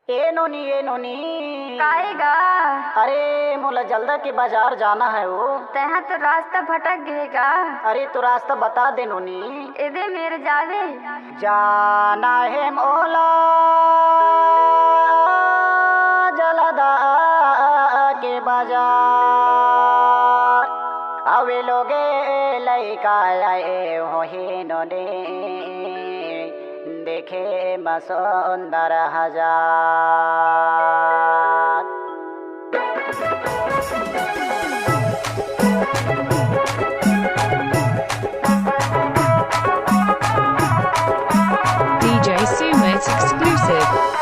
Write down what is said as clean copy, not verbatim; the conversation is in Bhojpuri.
ए नोनी काहेगा। अरे मोला जल्दा के बाजार जाना है वो। तहाँ तो रास्ता भटक गएगा। अरे तो रास्ता बता दे नोनी। एदे मेरे जावे जाना है मोला जलदा के बाजार। अवे लोगे लइका आए होही नोने देखे मसुंदर हजार। DJ Sumit exclusive.